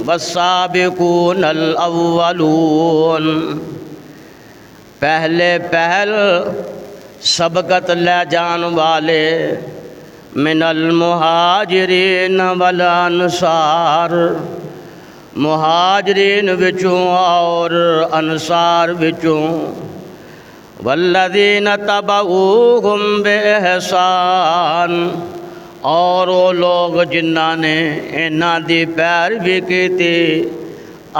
والسابقون الاولون، پہلے پہل سبقت لے جان والے، من المہاجرین والانصار، مہاجرین وچوں اور انصار وچوں، والذین تبعوہم بِإِحْسَان، اور وہ لوگ جنہاں نے انہاں دی پیروی کیتی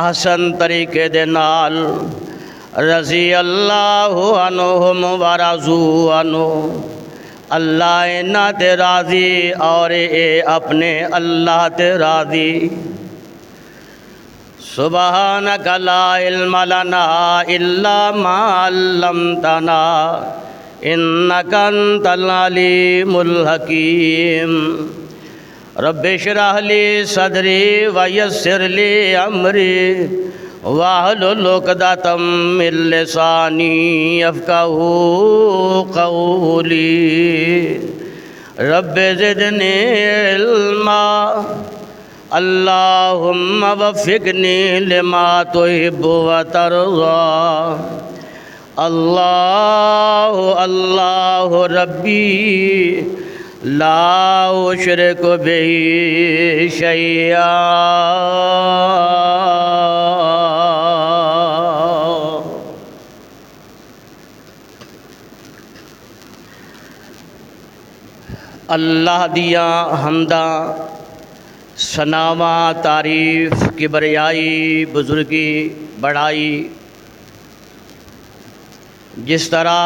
احسن طریقے دے نال، رضی اللہ عنہم ورضوا عنہ، اللہ انہاں تے راضی اور اے اپنے اللہ تے راضی۔ سبحانک لا علم لنا الا ما علمتنا انک انت العلیم الحکیم۔ رب اشرح لی صدری ویسر لی امری واحلل عقدۃ من لسانی یفقہوا قولی۔ رب زدنی علما، اللہم وفقنی لما تحب وترضی۔ اللہ اللہ ربی لا اشرک بہ شیئا۔ اللہ دیاں حمداں ثناواں تعریف کبریائی بزرگی بڑائی، جس طرح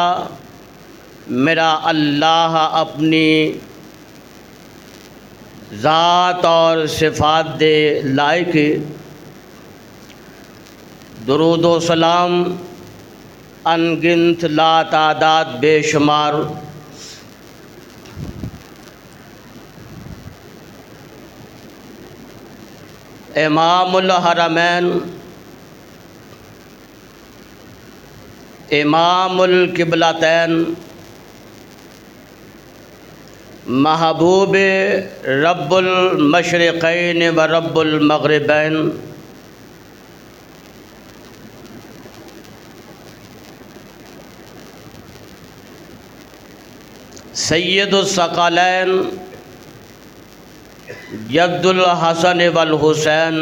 میرا اللہ اپنی ذات اور صفات دے لائق، درود و سلام انگنت لا تعداد بے شمار امام الحرمین، امام القبلتین، محبوب رب المشرقین و رب المغربین، سید الثقلین، جد الحسن والحسین،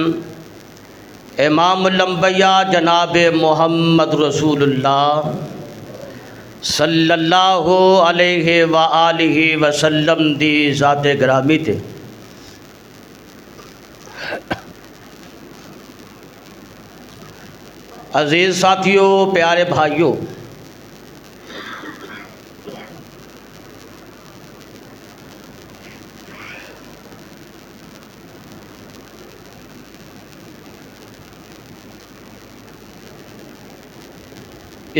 امام الانبیاء جناب محمد رسول اللہ صلی اللہ علیہ وآلہ وسلم دی ذات گرامی تے۔ عزیز ساتھیوں، پیارے بھائیوں،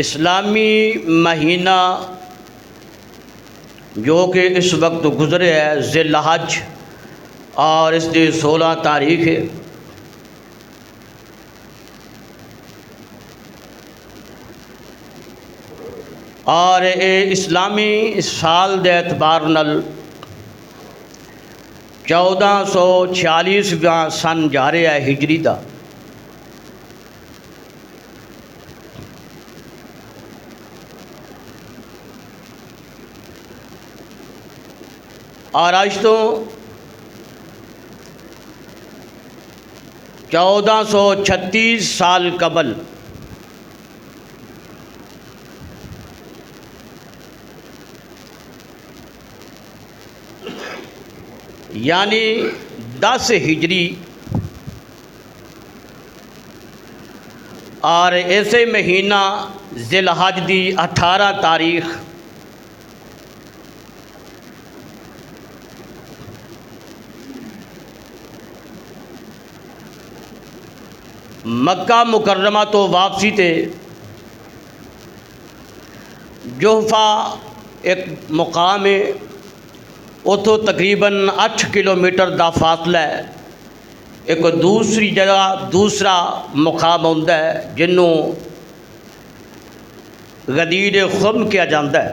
اسلامی مہینہ جو کہ اس وقت گزرے ہے ذی الحج، اور اس دی 16 تاریخ ہے، اور اے اسلامی سال دے اعتبار نال 1446واں سن جا رہا ہے ہجری دا۔ اور آج تو 1436 سال قبل یعنی 10 ہجری، اور ایسے مہینہ ذی الحج دی 18 تاریخ مکہ مکرمہ تو واپسی تے جوفہ ایک مقام ہے، اتو تقریباً 8 کلومیٹر دا فاصلہ ہے۔ ایک دوسری جگہ دوسرا مقام ہوتا ہے جنوں غدیر خم کیا جاتا ہے،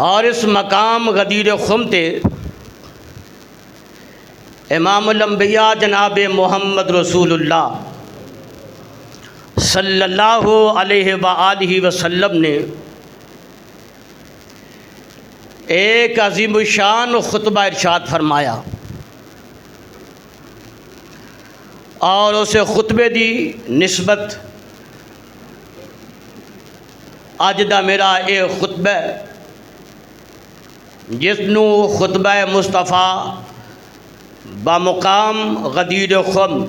اور اس مقام غدیر خم تے امام الانبیاء جناب محمد رسول اللہ صلی اللہ علیہ وآلہ وسلم نے ایک عظیم الشان خطبہ ارشاد فرمایا اور اسے خطبے دی نسبت اج دا میرا یہ خطبہ جس نو خطبہ مصطفیٰ بمقام غدیر خم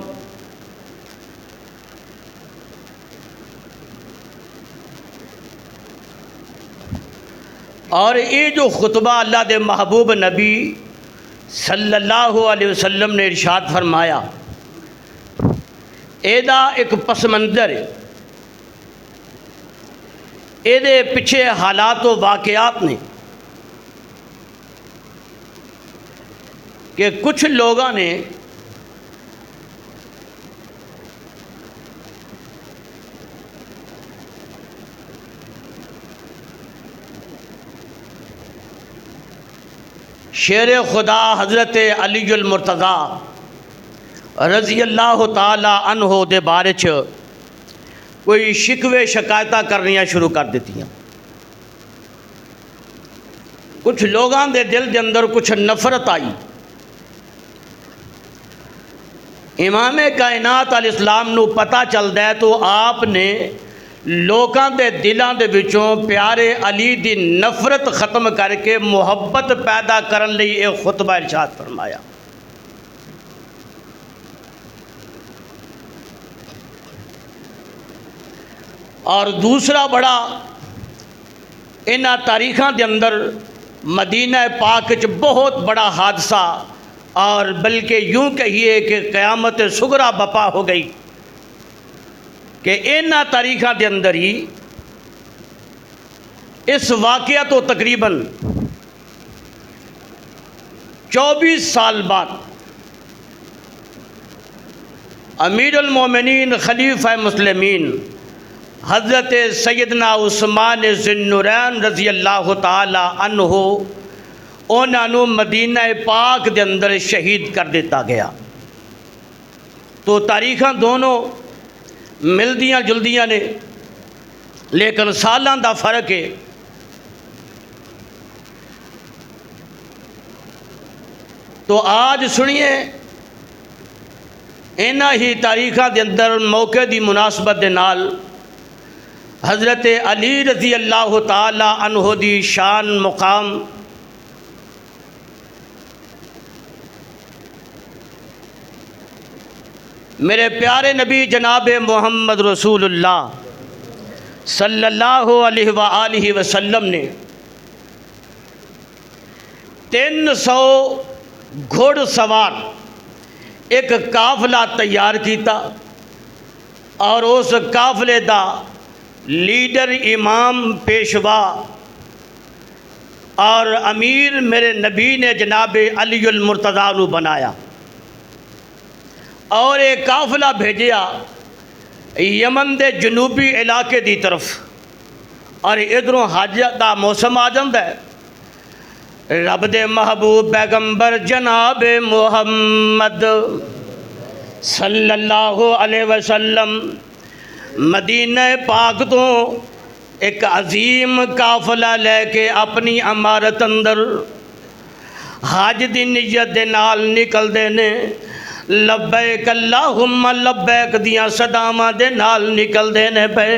اور یہ جو خطبہ اللہ دے محبوب نبی صلی اللہ علیہ وسلم نے ارشاد فرمایا ایدا ایک پس منظر ہے، ایدے پچھے حالات و واقعات نے کہ کچھ لوگوں نے شیر خدا حضرت علی المرتضیٰ رضی اللہ تعالی عنہ دے بارے چ کوئی شکوے شکایتاں کرنیاں شروع کر دیتیاں۔ کچھ لوگاں دے دل دے اندر کچھ نفرت آئی۔ امام کائنات علیہ السلام نو پتہ چلدا ہے تو آپ نے لوکاں دے دلاں دے وچوں پیارے علی دی نفرت ختم کر کے محبت پیدا کرن لئی ایک خطبہ ارشاد فرمایا۔ اور دوسرا بڑا انہاں تاریخاں دے اندر مدینہ پاک وچ بہت بڑا حادثہ اور بلکہ یوں کہیے کہ قیامت صغریٰ بپا ہو گئی کہ انہاں تاریخاں دے اندر ہی اس واقعہ تو تقریباً 24 سال بعد امیر المومنین خلیفہ مسلمین حضرت سیدنا عثمان ذی النورین رضی اللہ تعالی عنہ انہاں نو مدینہ پاک دے اندر شہید کر دیتا گیا۔ تو تاریخاں دونوں ملدیاں جلدیاں نے لیکن سالاں دا فرق ہے۔ تو آج سنیے انہاں ہی تاریخاں دے اندر موقع دی مناسبت دے نال حضرت علی رضی اللہ تعالی عنہ دی شان مقام میرے پیارے نبی جناب محمد رسول اللہ صلی اللہ علیہ وآلہ وسلم نے 300 گھوڑ سوار ایک قافلہ تیار کیتا اور اس قافلے دا لیڈر امام پیشوا اور امیر میرے نبی نے جناب علی المرتضیٰ نو بنایا اور ایک قافلہ بھیجیا یمن دے جنوبی علاقے دی طرف، اور ادھروں حج دا موسم آ جاندا ہے۔ رب دے محبوب پیغمبر جناب محمد صلی اللہ علیہ وسلم مدینہ پاک تو ایک عظیم قافلہ لے کے اپنی عمارت اندر حج دی نیت دے نال نکل دے نے، لبیک اللہم لبیک دیاں صداواں دے نال نکل دے نے پے۔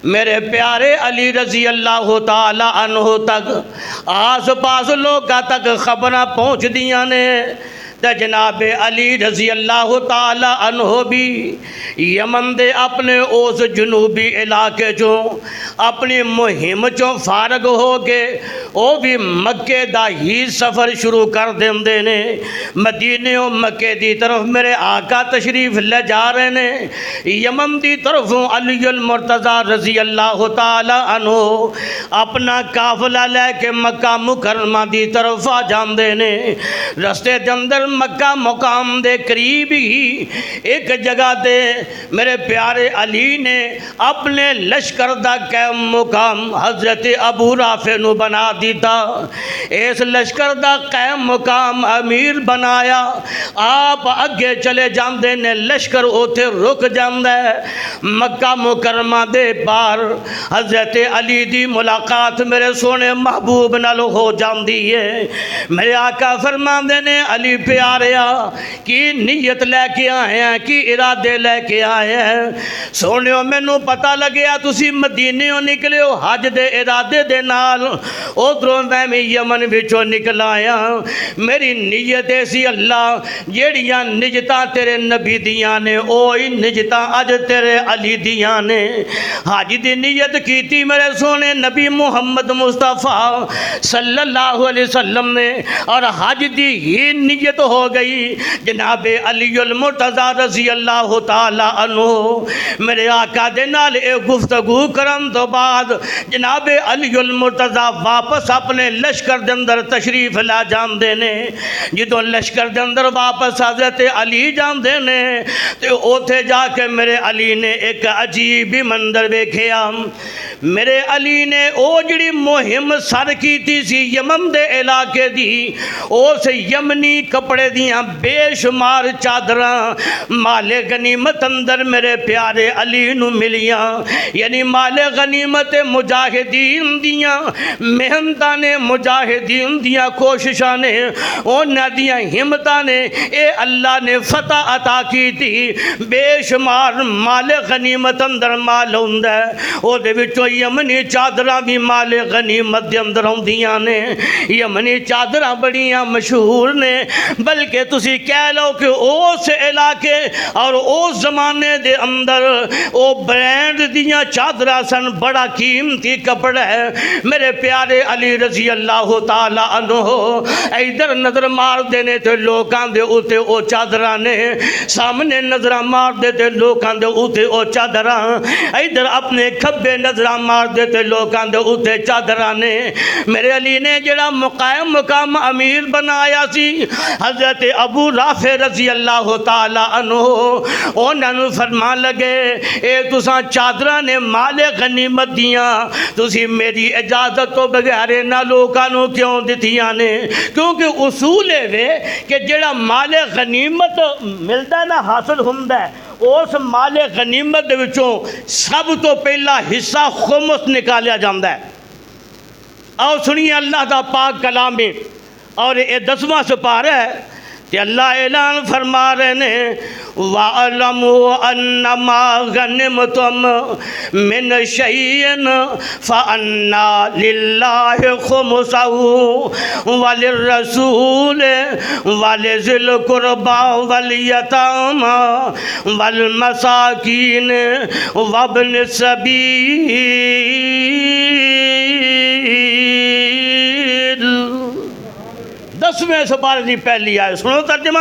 میرے پیارے علی رضی اللہ تعالی عنہ تک آس پاس لوگاں تک خبراں پہنچ دیاں نے تے جناب علی رضی اللہ تعالی عنہ بھی یمن دے اپنے اس جنوبی علاقے چوں اپنی مہم چوں فارغ ہو کے وہ بھی مکے دا ہی سفر شروع کر دیندے نے۔ مدینے و مکے دی طرف میرے آقا تشریف لے جا رہے نے، یمن دی طرف علی المرتضیٰ رضی اللہ تعالی عنہ اپنا قافلہ لے کے مکہ مکرمہ دی طرف آ جاندے نے۔ رستے دے اندر مکہ مقام دے قریب ہی ایک جگہ تے میرے پیارے علی نے اپنے لشکر دا قائم مقام حضرت ابو رافع نو بنا دیتا. اس لشکر دا قائم مقام امیر بنایا. آپ اگے چلے جاندے نے لشکر اوتھے رک جاندے. مکہ مکرمہ دے پار حضرت علی دی ملاقات میرے سونے محبوب نال ہو جاندی ہے. میرے آقا فرماندے نے علی پیاریا کی نیت لے کے آئے ہیں, کی ارادے لے کے آئے ہیں. سونیو مینوں پتہ لگیا تسی مدینیوں نکلے ہو حج دے ارادے دے نال, ادھروں میں یمن وچوں نکل آیا. میری نیت ایسی اللہ جیڑیاں نجتاں تیرے نبی دیاں نے اوہی نجتاں اج تیرے علی دیاں نے. حج دی نیت کیتی میرے سونے نبی محمد مصطفیٰ صلی اللہ علیہ وسلم نے, اور حج دی ہی نیت ہو گئی جناب علی المرتضیٰ رضی اللہ تعالی عنہ. میرے آقا دے نال اے گفتگو کرن تو بعد جناب علی المرتضیٰ واپس اپنے لشکر دے اندر تشریف لا جاندے نے. جدوں لشکر دے اندر واپس حضرت علی جاندے نے تے اوتھے جا کے میرے علی نے ایک عجیب منظر ویکھیا. میرے علی نے او جڑی مہم سر کیتی سی یمن دے علاقے دی, اس یمنی کپڑے دیاں بے شمار چادراں مال غنیمت اندر میرے پیارے علی نو ملیاں. یعنی مال غنیمت مجاہدین دیاں محنتاں نے, مجاہدین دیاں کوششاں نے, انہاں دیاں ہمتاں نے اے اللہ نے فتح عطا کی تھی. بے شمار مال غنیمت اندر مال ہوندا ہے, او دے وچوں یمنی چادراں بھی مال غنیمت دے اندر ہوندیاں نے. یمنی چادراں بڑیاں مشہور نے, بلکہ تسی کہہ لو کہ اس علاقے اور اس زمانے دے اندر او برینڈ دیاں چادراں سن, بڑا قیمتی کپڑا ہے. میرے پیارے علی رضی اللہ تعالی عنہ ادھر نظر مار دینے تے لوکاں دے اوتے او چادراں نے, سامنے نظر مار دے تے لوکاں دے اوتے او چادراں, ادھر اپنے کھبے نظر مار دے تے لوکاں دے اوتے چادراں نے. میرے علی نے جڑا مقام مقام امیر بنایا سی حضرت ابو رافع رضی اللہ تعالی عنہ, انہاں نوں فرمان لگے اے تساں چادراں نے مال غنیمت دیاں تسی میری اجازت تو بغیر نہ لوکاں نوں کیوں دتیاں نے؟ کیونکہ اصول ہے کہ جڑا مال غنیمت ملدا نا, حاصل ہوندا ہے, اس مال غنیمت دے وچوں سب تو پہلا حصہ خمس نکالیا جاندا ہے. آؤ سنیے اللہ دا پاک کلام میں, اور یہ 10واں سپارہ ہے کہ اللہ اعلان فرما رہے ہیں وَاعْلَمُوا أَنَّمَا غَنِمْتُم مِّنْ شَيْءٍ فَأَنَّ لِلَّهِ خُمُسَهُ وَلِلرَّسُولِ وَلِذِي الْقُرْبَى وَالْيَتَامَى وَالْمَسَاكِينِ وَابْنِ السَّبِيلِ. 10ویں سپارے دی پہلی آئے سنو ترجمہ.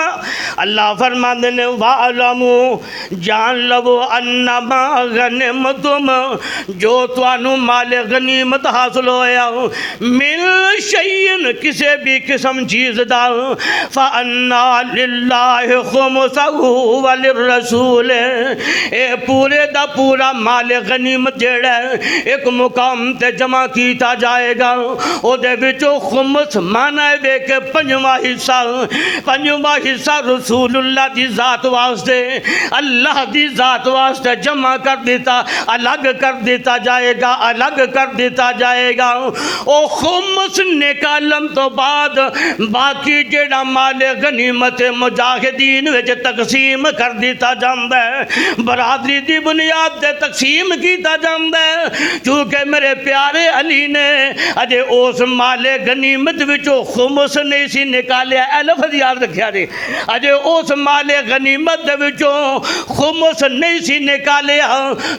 اللہ فرماندے نے وَاعْلَمُوا جان لو انما غنمتم جو توانو مال غنیمت حاصل ہویا من شیئن کسے بھی قسم چیز دا فَأَنَّا لِلَّهِ خُمُسَهُ وَلِلرَّسُولِ اے پورے دا پورا مال غنیمت جیڑا ایک مقام تے جمع کیتا جائے گا. او دے وچوں خمس مانا ہے کہ پنجواں حصہ رسول اللہ دی ذات واسطے, اللہ دی ذات واسطے جمع کر دیتا, الگ کر دیتا جائے گا, الگ کر دیتا جائے گا. او خمس نکالن تو بعد باقی جڑا مال غنیمت مجاہدین وچ تقسیم کر دیتا جاندا ہے, برادری دی بنیاد تے تقسیم کیتا جاندا ہے. چونکہ میرے پیارے علی نے اجے اس مال غنیمت وچوں خمس نہیں سی نکالیا, اے لفظ یاد رکھیا جی, اجے اس مال غنیمت دے وچوں خمس نہیں سی نکالیا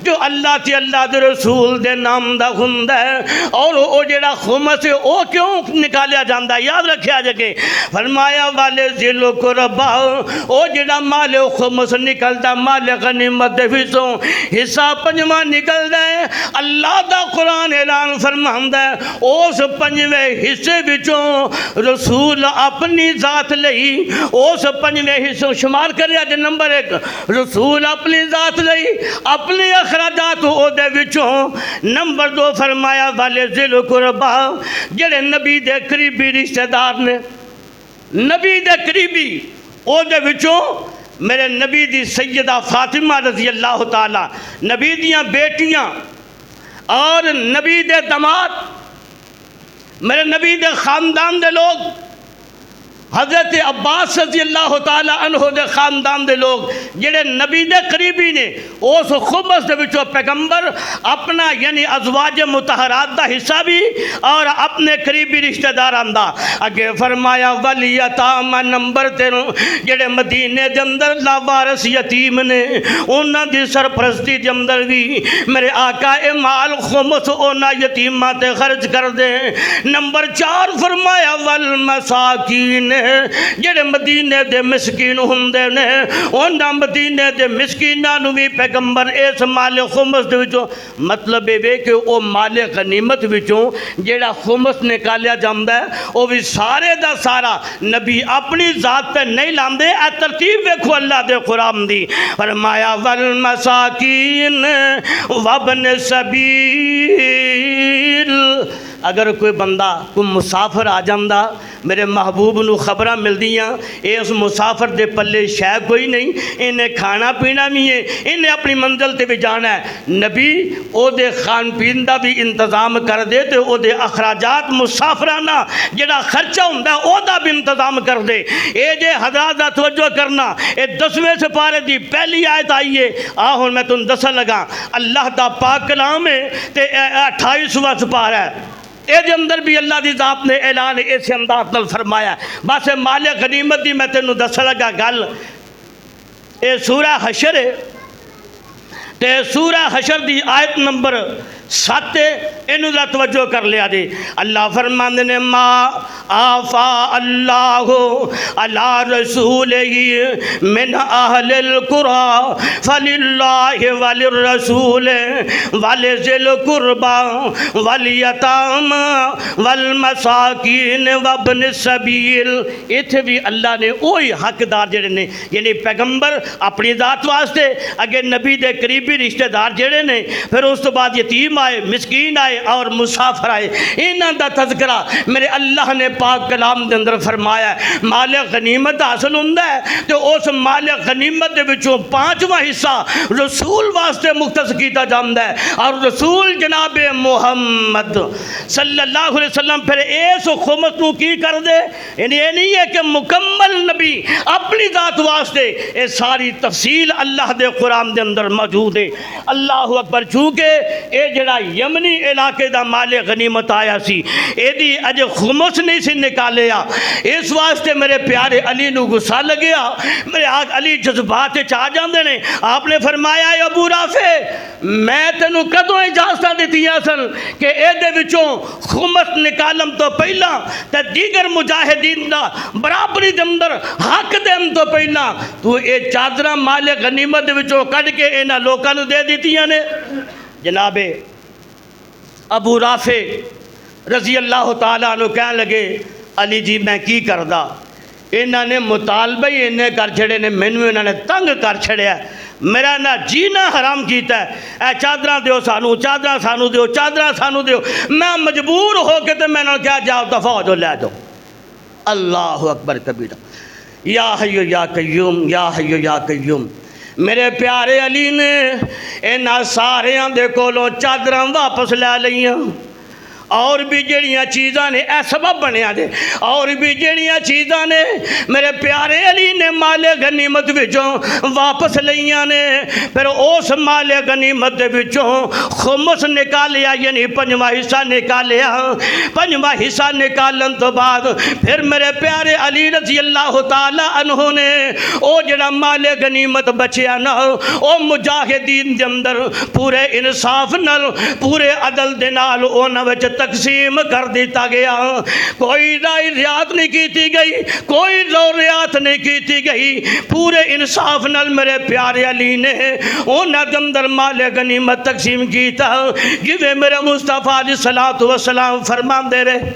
جو اللہ تے اللہ دے رسول دے نام دا ہوندا ہے. اور او جڑا خمس ہے او کیوں نکالیا جاندا ہے یاد رکھیا جے, فرمایا والے ذل قربا, او جڑا مال خمس نکلدا مال غنیمت دے وچوں حصہ پنجواں نکلدا ہے. اللہ دا قرآن اعلان فرماندا ہے اس پنجویں حصے وچوں رسول اپنی ذات لئی اس پنجویں حصوں شمار کریا جے نمبر 1 رسول اپنی ذات لئی اپنے اخراجات او دے وچوں نمبر 2 فرمایا والے ذل قربا جڑے نبی دے قریبی رشتہ دار نے نبی دے قریبی او دے وچوں میرے نبی دی سیدہ فاطمہ رضی اللہ تعالی نبی دیاں بیٹیاں اور نبی دے داماد میرے نبی دے خاندان دے لوگ حضرت عباس رضی اللہ تعالی عنہ دے خاندان دے لوگ جڑے نبی دے قریبی نے اس خمس دے وچوں پیغمبر اپنا یعنی ازواج مطہرات دا حصہ بھی اور اپنے قریبی رشتہ داران دا اگے فرمایا والیتام نمبر 3 جڑے مدینے دے اندر لاوارث یتیم نے انہاں دی سرپرستی دے اندر بھی میرے آقا مال خمس انہاں یتیماں تے خرچ کر دے نمبر 4 فرمایا والمساکین جڑے مدینے دے مسکین ہوندے نے انہاں مدینے دے مسکیناں نوں بھی پیغمبر اس مال خمس دے وچوں مطلب اے کہ او مال غنیمت وچوں جڑا خمس نکالیا جاندا ہے او بھی سارے دا سارا نبی اپنی ذات تے نہیں لاندے اے ترتیب ویکھو اللہ دے قرآن دی فرمایا والمساکین وابن السبیل اگر کوئی بندہ کوئی مسافر آ جاندہ میرے محبوب نو خبراں مل دیاں اس مسافر دے پلے شے کوئی نہیں انہیں کھانا پینا بھی ہے انہیں اپنی منزل تے بھی جانا ہے نبی او دے خان پین دا بھی انتظام کر دے تے او دے اخراجات مسافرانہ جڑا خرچہ ہوندا او دا بھی انتظام کر دے اے جے حضرات دا توجہ کرنا اے 10ویں سپارے دی پہلی آیت آئی ہے ہن میں تم دسن لگا اللہ دا پاک کلام ہے تے 28واں سپارہ ہے اے دے اندر بھی اللہ دی ذات نے اعلان ایسے انداز نال فرمایا بس مال غنیمت دی میں تینوں دس لگا گل اے سورہ حشر ہے تے سورہ حشر دی آیت نمبر 7 انہوں دا توجہ کر لیا دے اللہ فرماندے نے ما آفا اللہ علی رسولہی من اہل القرى فللہ وللرسول ولذی القربى والیتام والمساکین وابن السبیل اتھے بھی اللہ نے وہی حقدار جڑے نے یعنی پیغمبر اپنی ذات واسطے اگے نبی دے قریبی رشتہ دار جڑے نے پھر اس تو بعد یتیم آئے مسکین آئے اور مسافر آئے انہاں دا تذکرہ میرے اللہ نے پاک کلام دے اندر فرمایا ہے مال غنیمت حاصل ہوندا ہے تو اس مال غنیمت دے وچوں 5واں حصہ رسول واسطے مختص کیتا جاندا ہے اور رسول جناب محمد صلی اللہ علیہ وسلم پھر اس خمس نو کی کر دے یعنی یہ نہیں ہے کہ مکمل نبی اپنی ذات واسطے یہ ساری تفصیل اللہ دے قرآن دے اندر موجود ہے اللہ اکبر چونکہ اے جڑا یمنی علاقے دا مال غنیمت آیا سی اے دی اج خمس نہیں سی نکالیا اس واسطے میرے پیارے علی نو غصہ لگیا میرے آگ علی جذبات چاہ جاندے نے آپ نے فرمایا اے ابو رافع میں تینوں کدوں اجازتاں دتیاں سن کہ اے دے وچوں خمس نکالم تو پہلا تے دیگر مجاہدین دا برابری دے اندر حق دیم تو پہلا تو اے چادراں مال غنیمت دے وچوں کڈ کے انہاں لوکاں نوں دے دتیاں نے جناب ابو رافع رضی اللہ تعالیٰ عنہ کہنے لگے علی جی میں کی کردا انہاں نے مطالبہ ہی انہیں کر چھڑے نے مینوں انہاں نے تنگ کر چھڑیا میرا نہ جینا حرام کیتا ہے اے چادراں دیو سانو چادراں سانو دیو چادراں سانو دیو میں مجبور ہو کے تے میں نے کہا جاؤ دفع ہو جو لے دو اللہ اکبر کبیرہ یا حی یا قیوم یا حی یا قیوم میرے پیارے علی نے انہاں ساریاں دے کولوں چادراں واپس لے لئیاں اور بھی جڑیاں چیزاں نے اے سبب بنیا دے اور بھی جڑیاں چیزاں نے میرے پیارے علی نے مال غنیمت وچوں واپس لئیاں نے پھر اس مال غنیمت دے وچوں خمس نکالیا یعنی 5واں حصہ نکالیا 5واں حصہ نکالن تو بعد پھر میرے پیارے علی رضی اللہ تعالی عنہ نے او جڑا مال غنیمت بچیا نا او مجاہدین دے اندر پورے انصاف نال پورے عدل دے نال انہاں وچ تقسیم کر دیتا گیا کوئی رعایت نہیں کیتی گئی کوئی رعایت نہیں کیتی گئی پورے انصاف نال میرے پیارے علی نے انہاں دے اندر مال غنیمت تقسیم کیتا جویں میرے مصطفیٰ علیہ الصلوۃ والسلام فرماندے رہے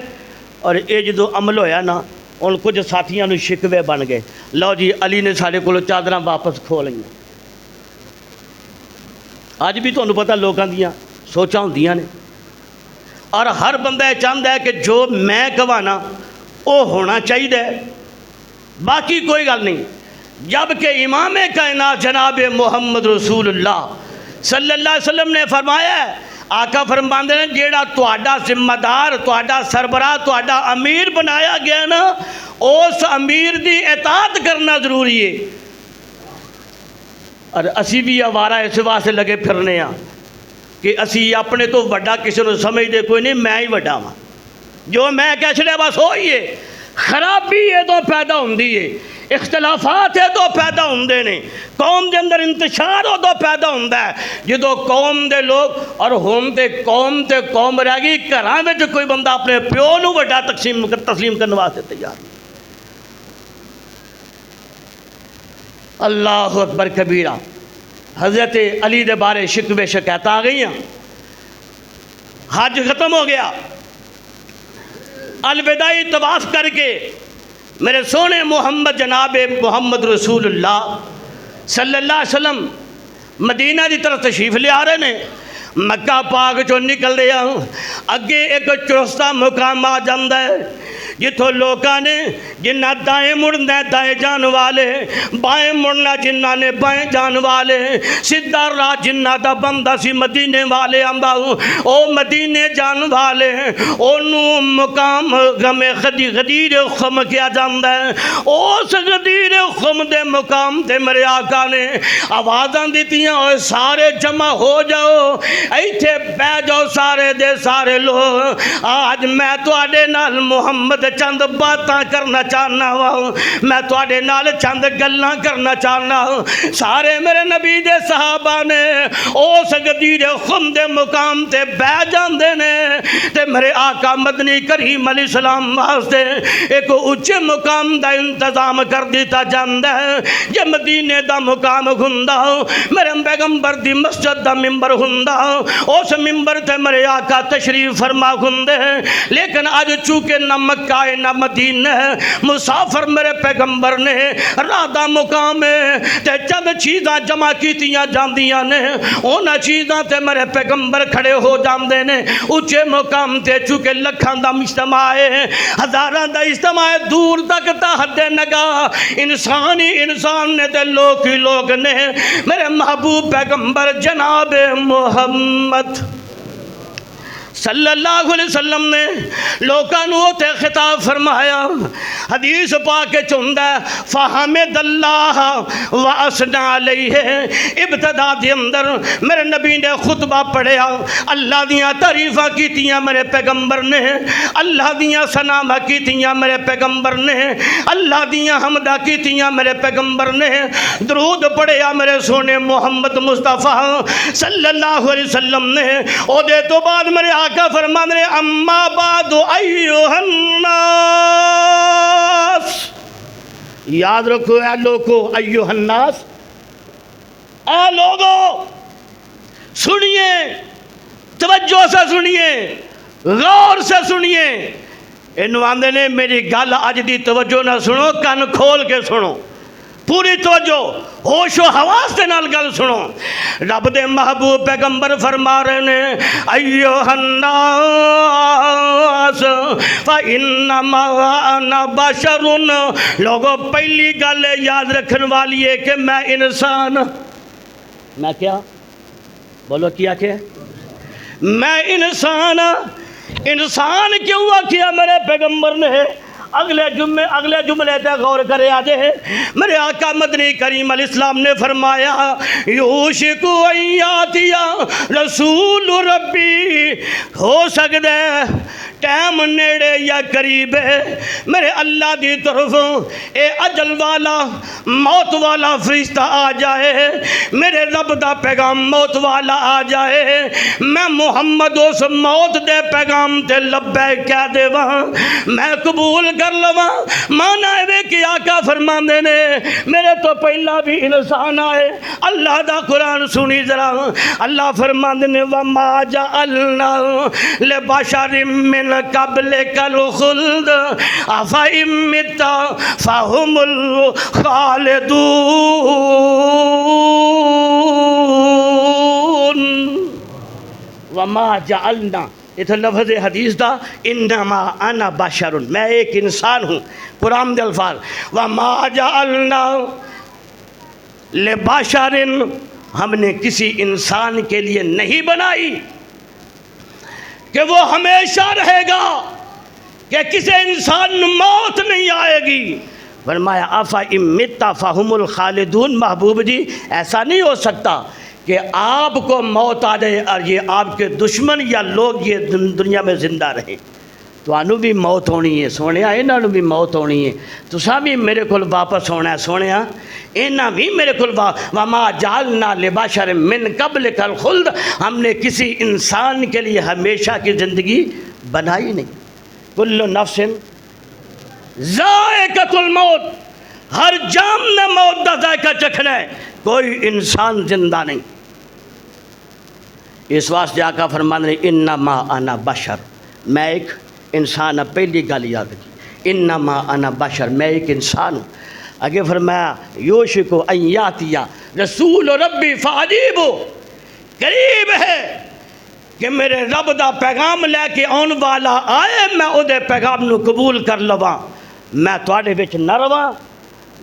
اور اے جدوں عمل ہویا نا ہوں کچھ ساتھیاں نو شکوے بن گئے، لو جی علی نے سارے کو چادر واپس کھو لیں۔ اج بھی تمہیں پتا لوگوں دیا سوچاں ہوندیاں نے، اور ہر بندہ یہ چاہتا ہے کہ جو میں کہوانا وہ ہونا چاہیے، باقی کوئی گل نہیں۔ جبکہ امام کائنات جناب محمد رسول اللہ صلی اللہ علیہ وسلم نے فرمایا ہے، آقا فرماندے نے جیڑا تہاڈا ذمہ دار، تہاڈا سربراہ، تہاڈا امیر بنایا گیا نا، اس امیر دی اطاعت کرنا ضروری ہے۔ اور اسی بھی آوارہ اس واسطے لگے پھرنے ہاں کہ اسی اپنے تو وڈا کسی نے سمجھتے کوئی نہیں، میں ہی وڈا ہاں، جو میں کہہ چھڑیا بس وہی ہے۔ خرابی یہ تو پیدا ہوندی ہے، اختلافات یہ تو پیدا ہوندے نے، قوم دے اندر انتشار ہو تو پیدا ہوندا ہے جدو قوم دے لوگ اور ہون تے قوم رہ گئی، گھراں وچ کوئی بندہ اپنے پیو نو وڈا تسلیم کرنے واسطے تیار نہیں۔ اللہ اکبر کبیرہ۔ حضرت علی دے بارے شکوے شکایت آ گئی ہیں، حج ختم ہو گیا، الوداعی طواف کر کے میرے سونے محمد جناب محمد رسول اللہ صلی اللہ علیہ وسلم مدینہ دی طرف تشریف لے آ رہے ہیں۔ مکہ پاک چو نکل رہے ہیں، اگے ایک چوستہ مقام آ جاندہ ہے جتھوں لوکاں نے جنہ دائیں مڑنا دائیں جان والے، بائیں مڑنا جنہ نے بائیں جان والے، سدھا راہ جنہ دا بندہ سی مدینے والے آندا او مدینے جان والے، اونوں مقام غم غدیر خم کیا جاندہ ہے۔ اس غدیر خم دے مقام تے میرے آقا نے آوازاں دیتیاں، اور سارے جمع ہو جاؤ، ایتھے بہ جاؤ سارے دے سارے لوگ، آج میں تو آڈے نال محمد چند باتاں کرنا چاہنا ہوں، میں تو آڈے نال چند گلاں کرنا چاہنا ہوں۔ سارے میرے نبی دے صحابہ نے اس غدیر خم دے مقام تے بہ جاندے نے، تے میرے آقا مدنی کریم علیہ السلام واسطے ایک اچھے مقام دا انتظام کر دیتا جاندہ ہے۔ یہ مدینے دا مقام ہوندا میرے پیغمبر دی مسجد دا ممبر ہوندا، اس ممبر تے میرے آقا تشریف فرما ہوندے، لیکن آج چونکہ نہ مکہ ہے نہ مدینہ ہے، مسافر میرے پیغمبر نے راہ دا مقام ہے تے چند چیزاں جمع کیتیاں جاندیاں نے، اونا چیزاں تے میرے پیغمبر کھڑے ہو جاندے نے اچھے مقام تے، چونکہ لکھاں دا اجتماع ہے، ہزاراں دا اجتماع ہے، دور تک تا حد نگاہ انسان ہی انسان نے تے لوگ ہی لوگ نے۔ میرے محبوب پیغمبر جناب محمد صلی اللہ علیہ وسلم نے لوکاں نو تے خطاب فرمایا، حدیث پاک چوندہ فحمد اللہ واسنا علیہ، ابتدا دی اندر میرے نبی نے خطبہ پڑھیا، اللہ دیاں تعریفاں کیتیاں میرے پیغمبر نے، اللہ دیاں ثناء کیتیاں میرے پیغمبر نے، اللہ دیاں حمدہ کیتیاں میرے پیغمبر نے، درود پڑھیا میرے سونے محمد مصطفیٰ صلی اللہ علیہ وسلم نے۔ او دے تو بعد میرے آقا فرمان رہے اما بعد ایوہ الناس، یاد رکھو اے لوگو، ایوہ الناس، اے لوگو سنیے، توجہ سے سنیے، غور سے سنیے۔ انہوں آندے نے میری گل اج دی توجہ نہ سنو، کان کھول کے سنو، پوری توجہ ہوش و حواس دے نال گل سنو۔ رب دے محبوب پیغمبر فرما رہے نے ایوہ الناس فَإِنَّمَا أَنَا بَشَرٌ، لوگوں پہلی گل یاد رکھن والی ہے کہ میں انسان، میں کیا بولو کیا کہ میں انسان، انسان کیوں کیا میرے پیغمبر نے؟ اگلے جملے تے غور کرے آجے، میرے آقا مدنی کریم علیہ السلام نے فرمایا یوشک ایاتیا رسول ربی، ہو سکتا ہے ٹائم نیڑے یا قریب ہے میرے اللہ دی طرف اے اجل والا موت والا فرشتہ آ جائے، میرے رب دا پیغام موت والا آ جائے، میں محمد اس موت دے پیغام تے لبیک کہہ دے وہاں، میں قبول کر لواں۔ مانا ہے کہ آقا فرماندے نے میرے تو پہلا بھی انسان آئے۔ اللہ دا قرآن سنی ذرا، اللہ فرماندے نے وَمَا جَعَلْنَا لِبَشَرٍ مِّنْ قبلک الخلد افإن مت فهم الخالدون وما جعلنا، یہ تو لفظ حدیث دا انما انا بشر، میں ایک انسان ہوں، قرآن دے الفاظ وما جعلنا لبشر، ہم نے کسی انسان کے لیے نہیں بنائی کہ وہ ہمیشہ رہے گا، کہ کسی انسان موت نہیں آئے گی۔ فرمایا افإن مت فهم الخالدون، محبوب جی ایسا نہیں ہو سکتا کہ آپ کو موت آ جائے اور یہ آپ کے دشمن یا لوگ یہ دنیا میں زندہ رہیں۔ تو انہوں بھی موت ہونی ہے سونے، انہوں بھی موت ہونی ہے، تساں بھی میرے کو واپس ہونا ہے سونے، انہاں بھی میرے کو وما جعلنا لبشر من قبلک الخلد، ہم نے کسی انسان کے لیے ہمیشہ کی زندگی بنائی نہیں۔ کل نفس ذائقۃ الموت، ہر جان نے موت دا ذائقہ چکھنا ہے، کوئی انسان زندہ نہیں۔ اس واسطے آقا فرمانے ہیں انما انا بشر، میں ایک انسان ہوں۔ پہلی گل یاد رکھی، انما انا بشر، میں ایک انسان ہوں۔ آگے فرمایا یوشک ان یاتی رسول ربی فاجیبو، قریب ہے کہ میرے رب دا پیغام لے کے آن والا آئے، میں او دے پیغام نو قبول کر لواں۔ میں تواڈے وچ نہ رواں،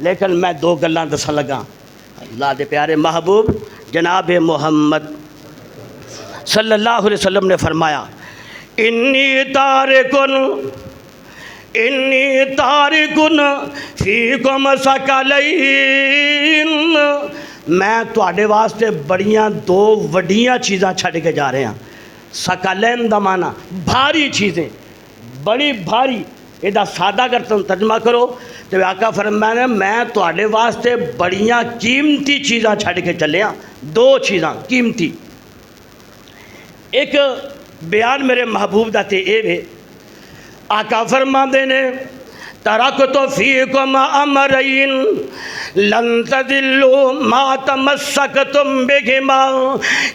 لیکن میں دو گلاں دسن لگا۔ اللہ دے پیارے محبوب جناب محمد صلی اللہ علیہ وسلم نے فرمایا انی تارکن فیکم ثقلین، میں تواڈے واسطے بڑیاں دو وڈیاں چیزاں چھڈ کے جا رہے ہیں۔ ثقلین دا معنی بھاری چیزیں، بڑی بھاری، یہ سادہ کر ترجمہ کرو تو آقا فرمایا میں تواڈے واسطے بڑیاں قیمتی چیزاں چھڈ کے چلے ہاں، دو چیزاں قیمتی۔ ایک بیان میرے محبوب دا تے اے وے، آقا فرماندے نے ترکت فیکم امرین لن تضلوا ما تمسکتم بہما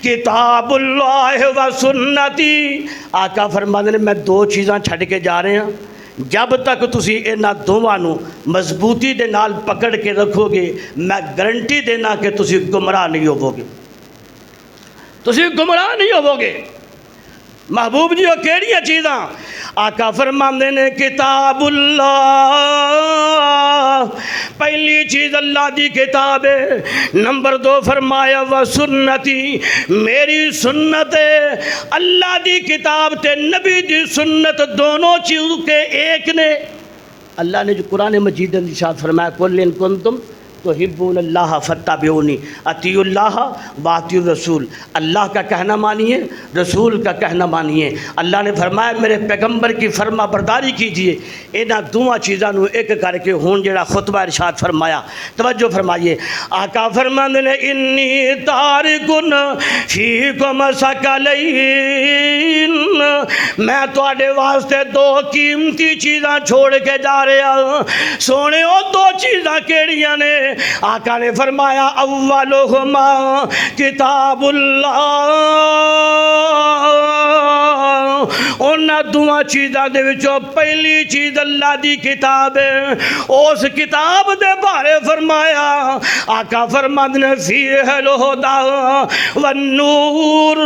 کتاب اللہ و سنتی۔ آقا فرماندے نے میں دو چیزاں چھڈ کے جا رہے ہیں، جب تک تسی انہاں دوواں نو مضبوطی دے نال پکڑ کے رکھو گے، میں گارنٹی دینا کہ تسی گمراہ نہیں ہوو گے، تسی گمراہ نہیں ہوو گے۔ محبوب جی وہ کیڑیاں چیزاں؟ آقا فرماندے نے کتاب اللہ، پہلی چیز اللہ دی کتاب ہے۔ نمبر دو فرمایا و سنتی، میری سنت ہے۔ اللہ دی کتاب تے نبی دی سنت دونوں چیزوں کے ایک نے۔ اللہ نے جو قرآن مجید میں ارشاد فرمایا قل ان کنتم تحبون اللہ فاتبعونی، اطیعوا اللہ واطیعوا الرسول، اللہ کا کہنا مانیے، رسول کا کہنا مانیے۔ اللہ نے فرمایا میرے پیغمبر کی فرما برداری کیجئے۔ انہاں دوواں چیزاں نو ایک کر کے ہون جڑا خطبہ ارشاد فرمایا، توجہ فرمائیے۔ آقا فرماندے نے انی تارکن فیکم ثقلین، میں تواڈے واسطے دو قیمتی چیزاں چھوڑ کے جا رہا ہوں۔ سونے او دو چیزاں کیڑیاں نے؟ آقا نے فرمایا اولہما کتاب اللہ، انہاں دوواں چیزاں دے وچوں پہلی چیز اللہ دی کتاب ہے۔ اس کتاب دے بارے فرمایا آقا فرماندے نے فیہ الہدی والنور،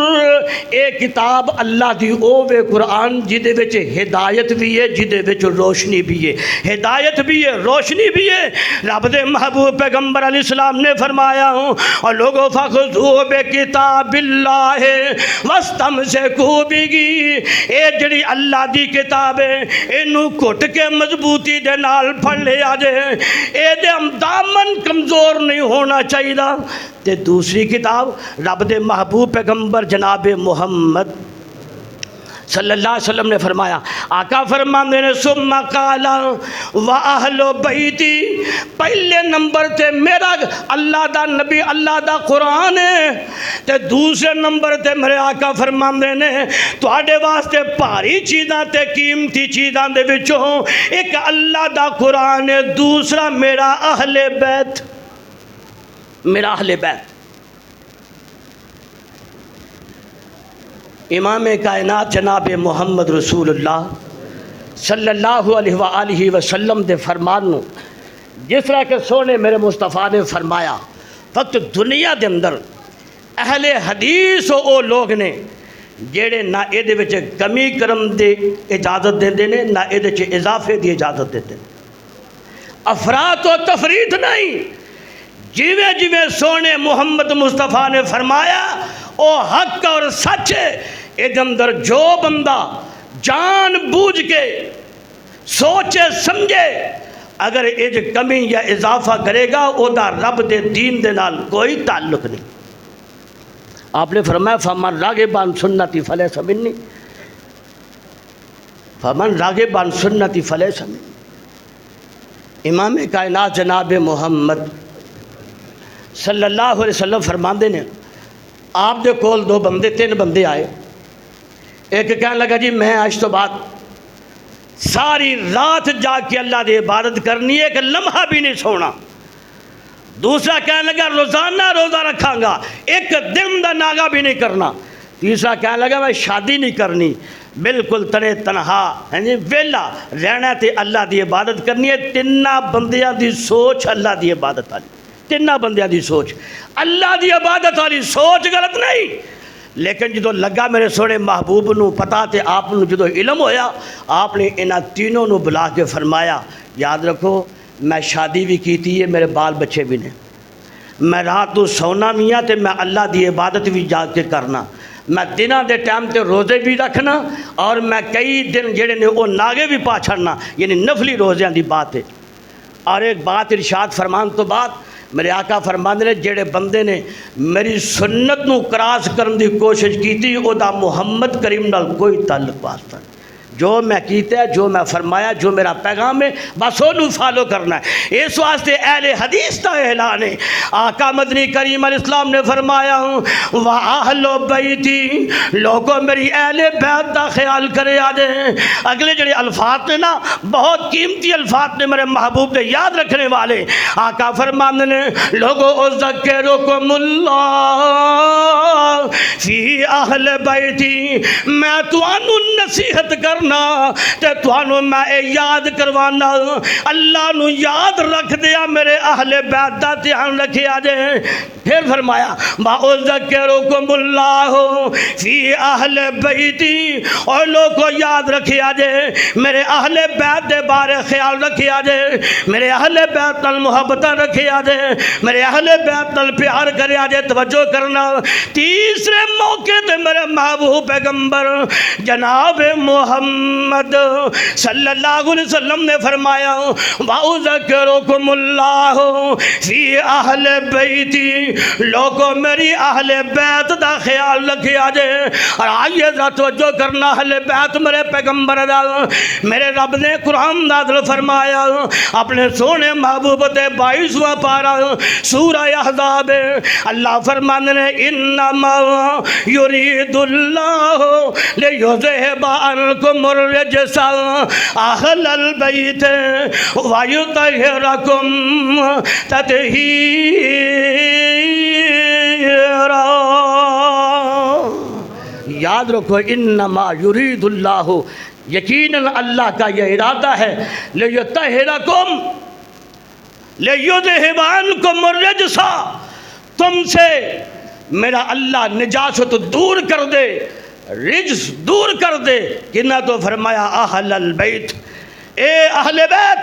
اے کتاب اللہ دی اوے قرآن جدے وچ ہدایت بھی ہے، جدے وچ روشنی بھی ہے، ہدایت بھی ہے روشنی بھی ہے۔ رب دے محبوب پیغمبر علیہ السلام نے فرمایا اور لوگوں فخذوا بکتاب اللہ واستمسکوا بہ، اے جڑی اللہ دی کتاب ہے اینو گھٹ کے مضبوطی دے نال پھڑ لیا جے، اے دے دامن کمزور نہیں ہونا چاہیے۔ تے دوسری کتاب رب دے محبوب پیغمبر جناب محمد صلی اللہ علیہ وسلم نے فرمایا، آقا فرماندے نے ثم قال واہل بیتی، پہلے نمبر تے میرا اللہ دا نبی اللہ دا قرآن ہے، تے دوسرے نمبر تے میرے آقا فرماندے نے تواڈے واسطے بھاری چیزاں تے قیمتی چیزاں دے وچوں ایک اللہ دا قرآن ہے، دوسرا میرا اہل بیت، میرا اہل بیت۔ امام کائنات جناب محمد رسول اللہ صلی اللہ علیہ وآلہ وسلم دے فرمان نو جس طرح کہ سونے میرے مصطفیٰ نے فرمایا، فقط دنیا دے اندر اہل حدیث او لوگ نے جیڑے نہ ایدے وچ کمی کرم دے اجازت دے نے نہ ایدے وچ اضافے دی اجازت دے افراط و تفریط نہیں، جیویں جیویں سونے محمد مصطفیٰ نے فرمایا او حق اور سچ ہے۔ ایدے اندر جو بندہ جان بوجھ کے سوچے سمجھے اگر ایج کمی یا اضافہ کرے گا او دا رب دے دین دے نال کوئی تعلق نہیں۔ آپ نے فرمایا فمن راغب عن سنتی فلیس منی، فمن راغب عن سنتی فلیس منی۔ امام کائنات جناب محمد صلی اللہ علیہ وسلم فرماندے نے آپ دے کول دو بندے تین بندے آئے، ایک کہنے لگا جی میں آج تو بعد ساری رات جا کے اللہ دی عبادت کرنی ہے، ایک لمحہ بھی نہیں سونا۔ دوسرا کہنے لگا روزانہ روزہ رکھاں گا، ایک دن دا ناغا بھی نہیں کرنا۔ تیسرا کہنے لگا میں شادی نہیں کرنی، بالکل تنے تنہا ویلا رہنا تے اللہ دی عبادت کرنی ہے۔ تینہ بندیاں دی سوچ اللہ دی عبادت والی، تینہ بندیاں دی سوچ اللہ دی عبادت والی سوچ غلط نہیں، لیکن جدو لگا میرے سونے محبوب نو پتا تے آپ نو جدو علم ہویا آپ نے انہاں تینوں نو بلا کے فرمایا یاد رکھو میں شادی بھی کیتی ہے، میرے بال بچے بھی نے، میں رات نو سونا میاں تے میں اللہ دی عبادت بھی جا کے کرنا، میں دنہ دے ٹائم تے روزے بھی رکھنا اور میں کئی دن جڑے نے وہ ناگے بھی پا چھڑنا، یعنی نفلی روزیاں دی بات ہے۔ اور ایک بات ارشاد فرمان تو بعد میرے آقا فرماندے نے جڑے بندے نے میری سنت نو کراس کرن دی کوشش کی تھی او دا محمد کریم نال کوئی تعلق واسطہ نہیں۔ جو میں کیتا ہے، جو میں فرمایا، جو میرا پیغام ہے بس انہوں فالو کرنا ہے۔ اس واسطے اہل حدیث کا اعلان ہے۔ آقا مدنی کریم علیہ السلام نے فرمایا وَأَهْلُ بَيْتِي، لوگوں میری اہل بیت دا خیال کرے آجے۔ اگلے جڑے الفاظ نے نا بہت قیمتی الفاظ نے میرے محبوب نے یاد رکھنے والے۔ آقا فرمانے نے لوگوں اذکرکم اللہ فی اہل بیتی، میں توانو نصیحت کرنا تے توانو میں یاد کروانا، اللہ نو یاد رکھ دیا، میرے اہل بیت دا دھیان رکھے آجے۔ پھر فرمایا ما اذکرکم اللہ فی اہل بیتی، اور لوگ کو یاد رکھے آجے، میرے اہل بیت دے بارے خیال رکھے آجے، میرے اہل بیت نال محبت رکھے آجے، میرے اہل بیت نال پیار کرے آجے۔ توجہ کرنا، تیسرے موقع تے میرے محبوب پیغمبر جناب محمد صلی اللہ علیہ وسلم نے فرمایا وَأُذَكِّرُكُمُ اللَّهُ فِي أَهْلِ بَيْتِي، لوگوں میری اہل بیت دا خیال رکھے آجے۔ اور آئیے ذرا توجہ کرنا، اہل بیت میرے پیغمبر دا میرے رب نے قرآن نازل فرمایا اپنے سونے محبوب تے 22واں پارہ سورہ احزاب، اللہ فرمانے نے انما یرید اللہ لیذہب عنکم الرجس اہل البیت ویطہرکم تطہیرا۔ یاد رکھو انما یرید اللہ، یقیناً اللہ کا یہ ارادہ ہے لیطہرکم لیذہب عنکم الرجس، تم سے میرا اللہ نجاست دور کر دے، رجس دور کر دے۔ کنا تو فرمایا اہل البیت، اے اہل بیت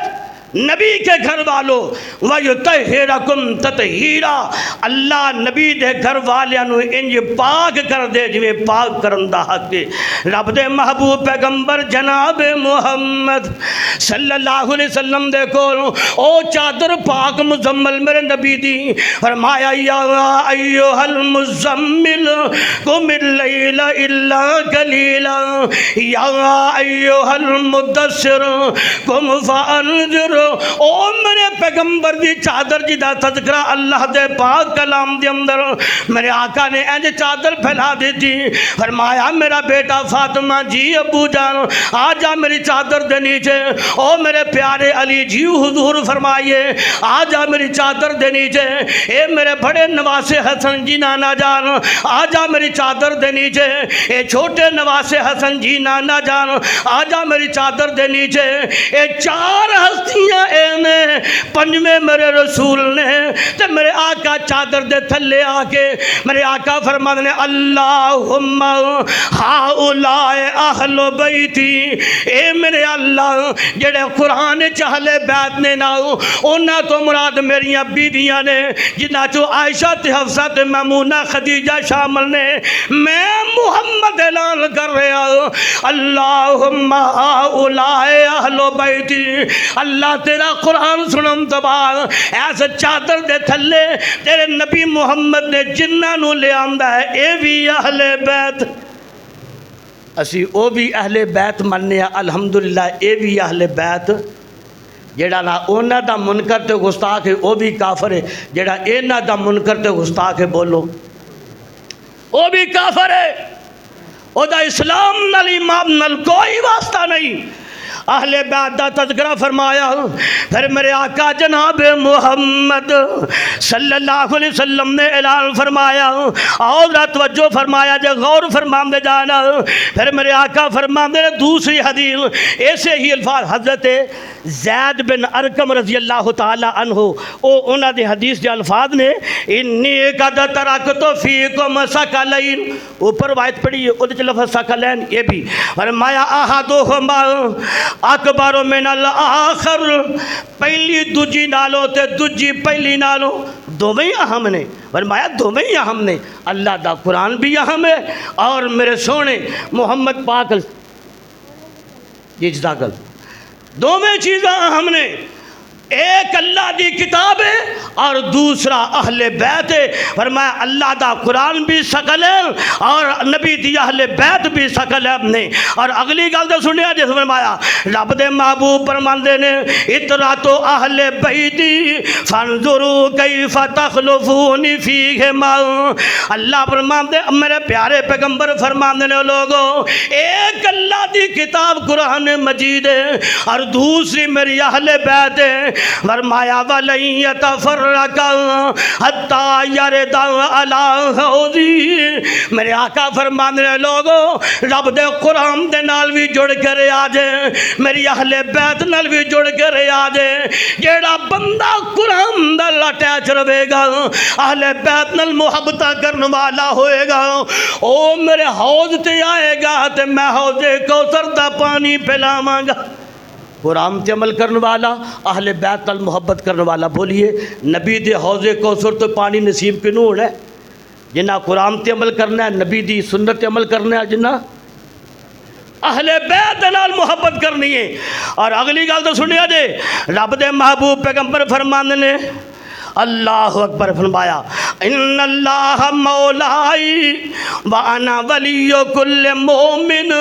نبی کے گھر والوں، وَيُطَهِّرَكُمْ تَطْهِيرًا، اللہ نبی دے گھر والیاں انج پاک کر دے جویں پاک کرن دا حق ہے۔ رب دے محبوب پیغمبر جناب محمد صلی اللہ علیہ وسلم دے کول او چادر پاک مزمل میرے نبی دی، فرمایا یا ایھا المزمل قم اللیل الا قلیلا، یا ایھا المدثر قم فانذر او میرے پیغمبر دی چادر جی دا تذکرہ اللہ دے پاک کلام دے اندر میرے آقا نے اینج چادر پھیلا دی تھی، فرمایا میرا بیٹا فاطمہ جی ابو جان آ جا میری چادر دے نیچے، او میرے پیارے علی جی حضور فرمائیے آ جا میری چادر دے نیچے، اے میرے بڑے نواسے حسن جی نانا جان آ جا میری چادر دے نیچے، اے چھوٹے نواسے حسن جی نانا جان آ جا میری چادر دے نیچے، اے چار ہستیاں اینے پنجویں میرے رسول نے تے میرے آقا چادر دے تھلے آ کے میرے آقا فرمانے نے اللہم ہاؤلاء اہل بیتی، اے میرے اللہ جڑے قرآن چہلے بیت نے ناؤ انہاں تو مراد میریاں بیدیاں نے جنہ چو عائشہ تے حفصہ تے میمونہ خدیجہ شامل نے، میں محمد اعلان کر رہا ہوں اللہم ہاؤلاء اہل بیتی، اللہ تیرا قرآن سنم تو بعد ایسا چادر دے تھلے تیرے نبی محمد نے جنہاں نو لے آندہ ہے، اے بھی اہل بیت، اسی او بھی اہل بیت مننے الحمدللہ، اے بھی اہل بیت، جیڑا نا اونا دا منکر تے گستاخ ہے او بھی کافر ہے، جیڑا اینا دا منکر تے گستاخ ہے بولو او بھی کافر ہے، او دا اسلام نال ایمان نال کوئی واسطہ نہیں۔ اہل بیت دا تذکرہ فرمایا، پھر میرے آقا جناب محمد صلی اللہ علیہ وسلم نے اعلان فرمایا، اور توجہ فرمایا جے غور فرمان دے جانا، پھر میرے آقا فرمان دے دوسری حدیث ایسے ہی الفاظ حضرت زید بن ارقم رضی اللہ تعالی عنہ او انہاں دے حدیث دے الفاظ نے انی قد ترکت فیکم ثقلین، اوپر روایت پڑھی ہے او دے لفظ ثقلین، یہ بھی فرمایا احدہما اکبر من الآخر، پہلی دوجی نالو تے دوجی پہلی نالو دوویں اہم نے، فرمایا دوویں اہم نے، اللہ دا قرآن بھی اہم ہے اور میرے سونے محمد پاک جزاکل دوویں چیزیں اہم نے، ایک اللہ دی کتاب ہے اور دوسرا اہل بیت ہے، فرمایا اللہ دا قرآن بھی ثقل ہے اور نبی دی اہل بیت بھی ثقل ہے نے، اور اگلی گل تو سنیا جس فرمایا رب دے محبوب فرماندے نے اطرات اہل بیتی فانظروا کیف تخلفون فیہم، اللہ فرماندے میرے پیارے پیغمبر فرماندے نے لوگوں ایک اللہ دی کتاب قرآن مجید ہے اور دوسری میری اہل بیت ہے، فرمایا وَلَن يَتَفَرَّقَا حَتَّى يَرِدَ عَلَىٰ حَوْضِي، میرے آقا فرمانے لوگوں رب دے قرآن دے نال بھی جڑ کر آ جائے، میری اہل بیت نال بھی جڑ کر آ جائے، جیڑا بندہ قرآن دا اٹیچ رہے گا اہل بیت نال محبت کرنے والا ہوئے گا، او میرے حوض تے آئے گا تے میں حوض کوثر دا پانی پلاواں گا، قرآن تے عمل کرنے والا اہل بیت تل محبت کرنے والا، بولیے نبی دے حوض کوثر تو پانی نصیب کنوں ہونا ہے؟ جنہ قرآن تے عمل کرنا ہے، نبی دی سنت تے عمل کرنا ہے، جنہ اہل بیت نال محبت کرنی ہے۔ اور اگلی گل تو سنیا جے رب دے محبوب پیغمبر فرماندے نے اللہ اکبر، فرمایا ان اللہ مولائی وانا ولی کل مومن،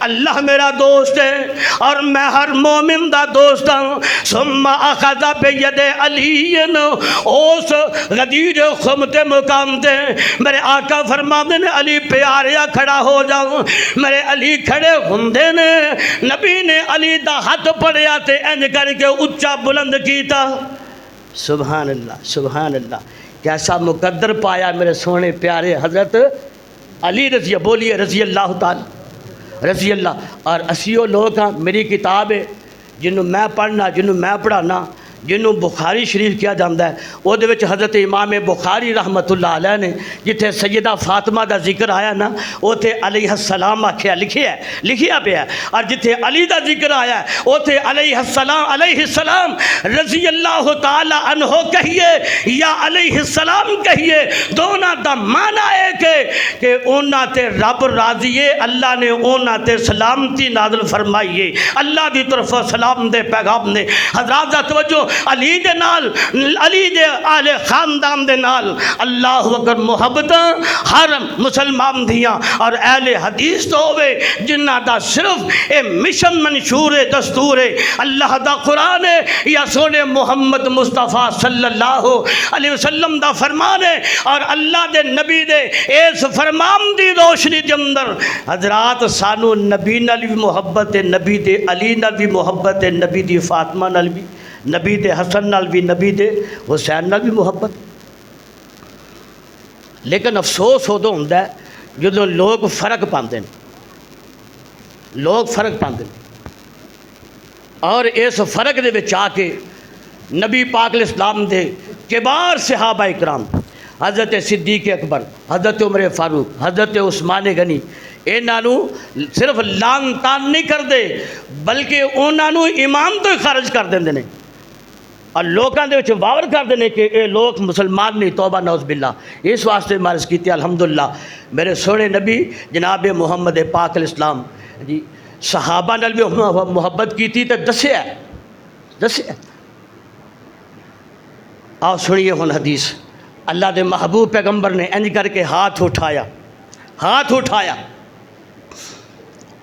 اللہ میرا دوست ہے اور میں ہر مومن دا دوست ہوں، ثم اخذ بید علی، اس غدیر خمت مقام تے میرے آقا فرماندے نے علی پیاریا کھڑا ہو جاؤ، میرے علی کھڑے ہوندے نے، نبی نے علی دا ہاتھ پڑیا تے انج کر کے اچا بلند کیتا، سبحان اللہ سبحان اللہ، کیسا مقدر پایا میرے سونے پیارے حضرت علی رضی، بولیے رضی اللہ تعالی رضی اللہ۔ اور اسیوں لوگ ہاں، میری کتاب ہے جنہوں میں پڑھنا، جنہوں میں پڑھانا، جنہوں بخاری شریف کیا جاندہ ہے، وہ دے وچ حضرت امام بخاری رحمت اللہ علیہ نے جتھے سیدہ فاطمہ دا ذکر آیا نا اوتھے علیہ السلام آکھیا لکھیا پیا، اور جتھے علی دا ذکر آیا ہے اوتھے علیہ السلام رضی اللہ تعالی عنہ کہیے یا علیہ السلام کہیے، دونوں دا معنی ہے کہ اونا تے رب راضی ہے، اللہ نے اونا تے سلامتی نازل فرمائیے، اللہ دی طرف سلام دے پیغام نے۔ حضرات دا توجہ، علی دے نال، علی دے آل خاندان دے نال اللہ اکبر محبت ہر مسلمان دیاں اور اہل حدیث تو ہوئے جنہ دا صرف اے مشن منشور دستور ہے اللہ دا قرآن ہے یا سونے محمد مصطفیٰ صلی اللہ علیہ وسلم دا فرمان ہے اور اللہ دے نبی دے اس فرمان دی روشنی دے اندر حضرات سانو نبی نال بھی محبت ہے، نبی دے علی نال بھی محبت ہے، نبی دی فاطمہ نال بھی، نبی دے حسن نال بھی، نبی دے حسین نال بھی محبت۔ لیکن افسوس ادو ہوندا ہے جدوں لوگ فرق پاندے ہیں، لوگ فرق پاندے ہیں اور اس فرق دے وچ آ کے نبی پاک علیہ السلام دے کبار صحابہ اکرام حضرت صدیق اکبر، حضرت عمر فاروق، حضرت عثمان غنی انہوں صرف لان تان نہیں کرتے بلکہ انہوں ایمان تو خارج کر دیں اور لوگوں دے وچ باور کر دیں کہ اے لوگ مسلمان نہیں، توبہ نعوذ باللہ۔ اس واسطے مارس کی الحمدللہ میرے سونے نبی جناب محمد پاک علیہ السلام جی صحابہ نال بھی محبت کی تھی تو دسیا آؤ سنیے ہن حدیث۔ اللہ دے محبوب پیغمبر نے انج کر کے ہاتھ اٹھایا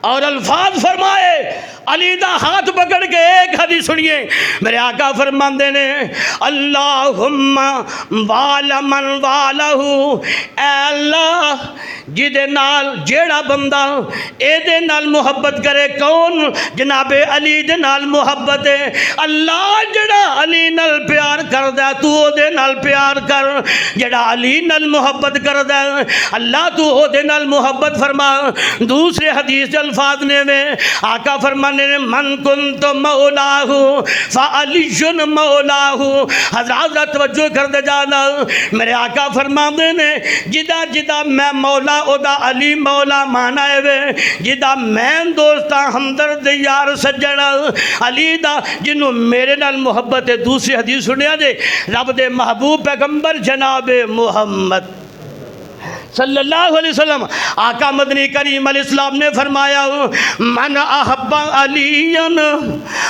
اور الفاظ فرمائے، علی دا ہاتھ پکڑ کے ایک حدیث سنیے، میرے آقا فرماندے نے اللہم وال من والہ، اے اللہ جدے نال جیڑا بندہ اے دے نال محبت کرے، کون؟ جناب علی دے نال محبت ہے۔ اللہ جڑا علی نال پیار کردہ تو او دے نال پیار کر، جڑا علی نال محبت کردہ اللہ تو او دے نال محبت فرما۔ دوسرے حدیث الفاظ نے میں آقا فرمانے نے من کنت مولاہ فعلی مولاہ۔ حضرات توجہ کر دے جانا، میرے آقا فرمانے نے جدا جدا میں مولا او دا علی مولا مانا ہے وے، جدا میں دوستا ہمدرد یار سجن علی دا جنہوں میرے نال محبت ہے۔ دوسری حدیث سنیا دے رب دے محبوب پیغمبر جناب محمد صلی اللہ علیہ وسلم آقا مدنی کریم علیہ السلام نے فرمایا من احب علی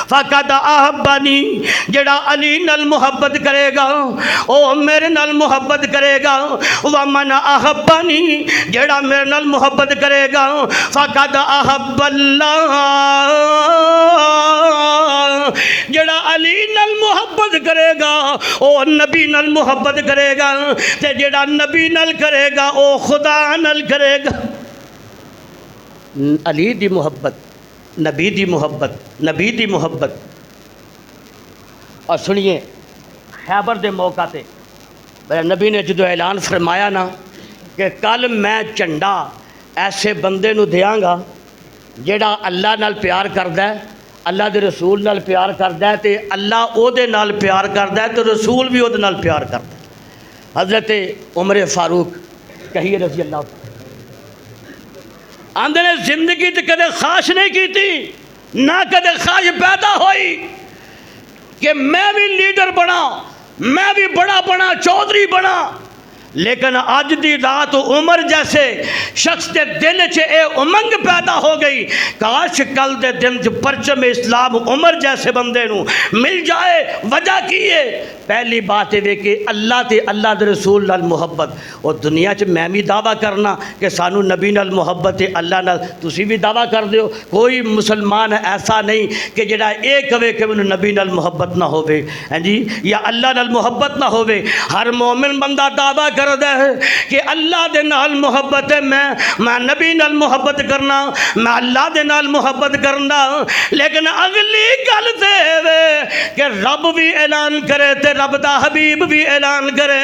فقد احبنی، جڑا علی نال محبت کرے گا او میرے نال محبت کرے گا، ومن احبنی جڑا میرے نال محبت کرے گا فقد احب اللہ، جڑا علی نال محبت کرے گا او نبی نال محبت کرے گا، تے جڑا نبی نال کرے گا او خدا نال کرے گا۔ علی دی محبت، نبی دی محبت، نبی دی محبت۔ اور سنیے خیبر دے موقع تے میرے نبی نے جدو اعلان فرمایا نا کہ کل میں جھنڈا ایسے بندے نو دیاں گا جیڑا اللہ نال پیار کردہ ہے، اللہ دے رسول نال پیار کردہ ہے، تے اللہ او دے نال پیار کردہ ہے تو رسول بھی او دے نال پیار کردہ ہے۔ حضرت عمر فاروق کہیے رضی اللہ آندھے نے زندگی تے کدے خواہش نہیں کی تھی، نہ کدے خواہش پیدا ہوئی کہ میں بھی لیڈر بنا، میں بھی بڑا بنا، چودھری بنا، لیکن آج دی رات عمر جیسے شخص دے دل چے اے امنگ پیدا ہو گئی، کاش کل دے دن چ پرچم اسلام عمر جیسے بندے نو مل جائے۔ وجہ کی ہے؟ پہلی بات ہے کہ اللہ تے اللہ دے رسول نال محبت، اور دنیا چ میں بھی دعویٰ کرنا کہ سانو نبی نال محبت ہے، اللہ نال تسی بھی دعویٰ کر دیو۔ کوئی مسلمان ایسا نہیں کہ جڑا اے کہے کہ مینوں نبی نال محبت نہ ہوے جی یا اللہ نال محبت نہ ہوے۔ ہر مومن بندہ دعویٰ کردا ہے کہ اللہ دے نال محبت ہے، میں نبی نال محبت کرنا، میں اللہ دے نال محبت کرنا، لیکن اگلی گل تے وے کہ رب بھی اعلان کرے تے رب دا حبیب بھی اعلان کرے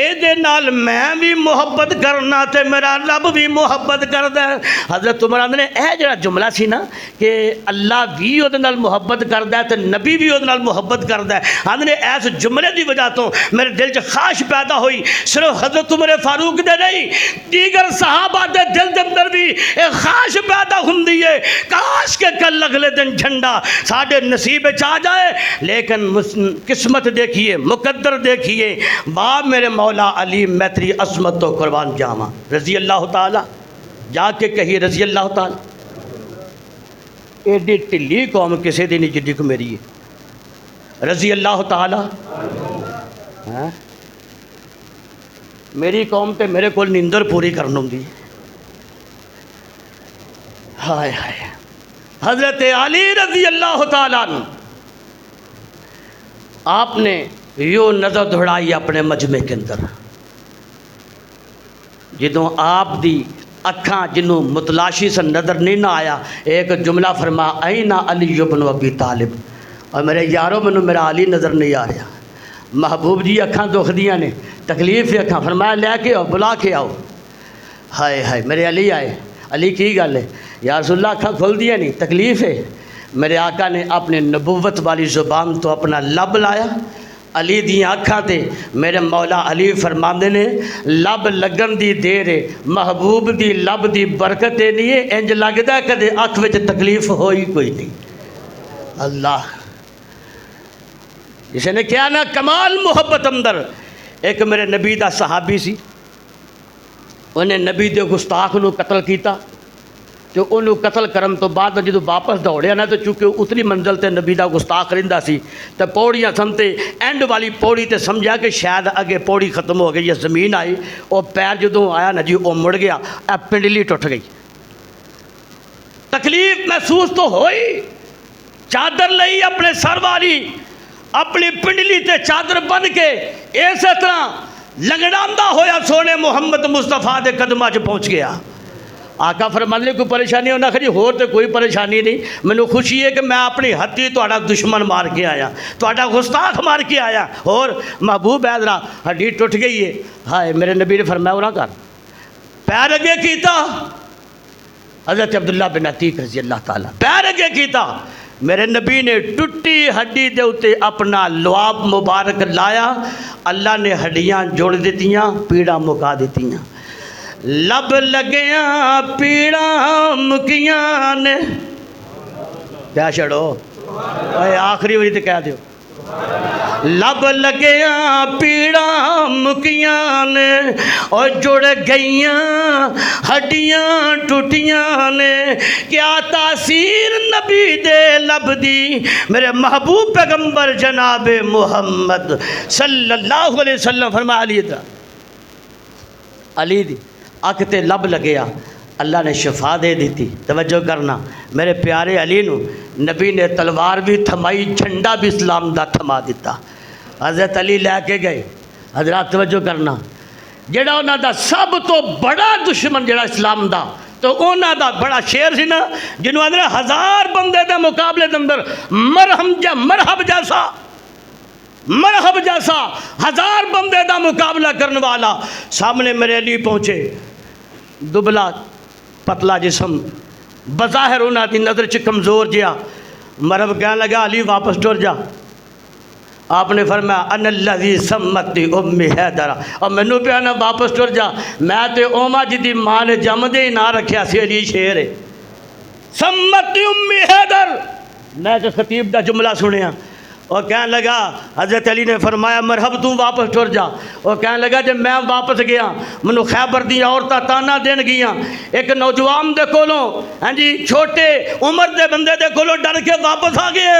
اے دے نال میں بھی محبت کرنا تے میرا رب بھی محبت کردا ہے۔ حضرت عمر نے اے جڑا جملہ سی نا کہ اللہ بھی او دے نال محبت کردا ہے تے نبی بھی او دے نال محبت کردا ہے، ہن نے اس جملے دی وجہ تو میرے دل چ خواہش پیدا ہوئی، صرف حضرت عمر فاروق دے نہیں دیگر صحابہ دے دل دے اندر بھی ایک خواہش پیدا ہوندی ہے کاش کہ کل اگلے دن جھنڈا ساڈے نصیب وچ آ جائے۔ لیکن قسمت دیکھیے، مقدر دیکھیے، باپ میرے مولا علی میں تیری عصمت تو قربان جاواں رضی اللہ تعالی، جا کے کہیے رضی اللہ تعالی۔ ایڈی ٹلی قوم کسی دی نہیں جدی کو میری ہے، رضی اللہ تعالی. میری قوم تے میرے کو نیندر پوری کرن ہوندی. ہائے ہائے. حضرت علی رضی اللہ تعالیٰ عنہ آپ نے یوں نظر دوڑائی اپنے مجمع کے اندر. جدوں آپ دی اکھاں جنوں متلاشی سے نظر نہیں نہ آیا، ایک جملہ فرما این علی بن ابی طالب. اور میرے یاروں منو میرا علی نظر نہیں آ رہا. محبوب جی اکھاں دکھ دیاں نے، تکلیف اکھاں. فرمایا لے کے آؤ، بلا کے آؤ. ہائے ہائے میرے علی آئے. علی کی گل ہے یا رسول اللہ اکھاں کھل دیا نہیں، تکلیف ہے. میرے آقا نے اپنے نبوت والی زبان تو اپنا لب لایا. علی دیاں اکھاں تے میرے مولا علی فرماندے نے لب لگن دی دیر ہے، محبوب دی لب دی برکت ہے نہیں ہے. انج لگدا ہے کدے اکھ وچ تکلیف ہوئی کوئی نہیں. اللہ جس نے کیا نا کمال محبت اندر. ایک میرے نبی دا صحابی سی، انہیں نبی دے گستاخ نو قتل کیتا. تو انہوں قتل کرن تو بعد جدو واپس دوڑیا نا، تو چونکہ اتلی منزل تے نبی دا گستاخ رہندا سی تو پوڑیاں سن تے اینڈ والی پوڑی تے سمجھا کہ شاید اگے پوڑی ختم ہو گئی یا زمین آئی. وہ پیر جدوں آیا نا جی وہ مڑ گیا، اے پنڈلی ٹوٹ گئی. تکلیف محسوس تو ہوئی. چادر لئی اپنے سر والی، اپنی پنڈلی تے چادر بن کے اسی طرح لنگڑاندا ہویا سونے محمد مصطفیٰ دے قدماں چ پہنچ گیا. آقا فرماندے کوئی پریشانی ہونا کھڑی ہور تے کوئی پریشانی نہیں. مینوں خوشی ہے کہ میں اپنی ہتھی تہاڈا دشمن مار کے آیا، تہاڈا گستاخ مار کے آیا. اور محبوب حیدرا ہڈی ٹوٹ گئی ہے. ہائے میرے نبی نے فرمایا اورا کر. پیر اگے کیتا حضرت عبداللہ بن عتیق رضی اللہ تعالیٰ، پیر اگے کیتا. میرے نبی نے ٹٹی ہڈی دے اتے اپنا لعاب مبارک لایا. اللہ نے ہڈیاں جوڑ دیتیاں، پیڑاں مکا دیتیاں. لب لگیاں پیڑاں مکیاں نے. کیا چھڑو اے آخری وجہ تے کہہ دیو. لب لگیاں پیڑاں مکیاں نے اور جڑ گئیاں ہڈیاں ٹوٹیاں نے. کیا تاثیر نبی دے لب دی. میرے محبوب پیغمبر جناب محمد صلی اللہ علیہ وسلم فرمایا علی ادھر. علی دی اک تے لب لگیا، اللہ نے شفا دے دیتی. توجہ کرنا میرے پیارے علی نو نبی نے تلوار بھی تھمائی، جھنڈا بھی اسلام دا تھما دیتا. حضرت علی لے کے گئے. حضرات توجہ کرنا، جڑا انہاں دا سب تو بڑا دشمن جڑا اسلام دا، تو انہاں دا بڑا شیر سی نا جنہوں اندر 1000 بندے دے مقابلے دے اندر مرحب جیسا 1000 بندے دا مقابلہ کرنے والا سامنے میرے علی پہنچے. دبلا پتلا جسم، بظاہر انہاں دی نظر چ کمزور جیا. مرحب کہنے لگا علی واپس ٹر جا. آپ نے فرمایا ان الذی سمتی امی حیدر، اور مینوں پیا نا واپس ٹر جا، میں تے اوما جی دی ماں نے جم دے نہ رکھیا سی علی شیر ہے. سمتی امی حیدر. میں تے خطیب دا جملہ سنیا. اور کہنے لگا حضرت علی نے فرمایا مرحب تو واپس ٹر جا. اور کہنے لگا جب میں واپس گیا منو خیبر دی عورتاں تانا دین گیاں. ایک نوجوان دے کولوں ہاں جی چھوٹے عمر دے بندے دے کولوں ڈر کے واپس آ گئے.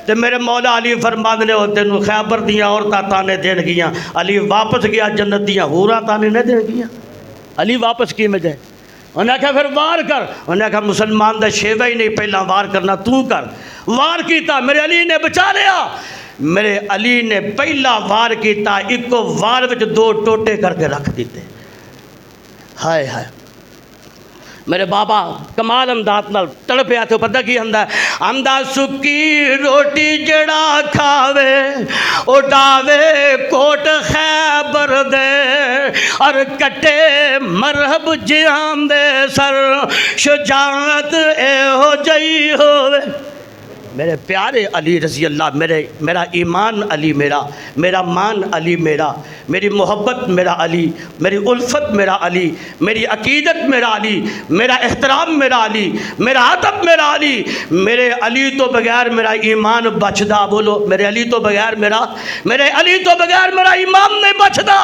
تے میرے مولا علی فرماندے نے تینوں خیبر دی عورتاں تانے دین گیاں. علی واپس گیا، جنت دیاں حوراں تانے نہ دین گیاں. علی واپس کی میں جائے. انہیں کہا پھر وار کر. انہیں کہا مسلمان دا شیوہ ہی نہیں، پہلا وار کرنا تو کر. وار کیتا، میرے علی نے بچا لیا. میرے علی نے پہلا وار کیتا، ایک کو وار وچ 2 ٹوٹے کر کے رکھ دیتے. ہائے ہائے میرے بابا کمال انداز نال تڑپیا تو پتہ کی ہندا ہے. ہندا سکی روٹی جڑا کھاوے اڈاوے کوٹ خیبر دے اور کٹے مرحب جہان دے سر شجاعت اے ہو جئی ہووے. میرے پیارے علی رضی اللہ، میرا ایمان علی، میرا مان علی، میری محبت میرا علی، میری الفت میرا علی، میری عقیدت میرا علی، میرا احترام میرا علی، میرا ادب میرا علی. میرے علی تو بغیر میرا ایمان بچدا. بولو میرے علی تو بغیر میرے علی تو بغیر میرا ایمان نہیں بچدا.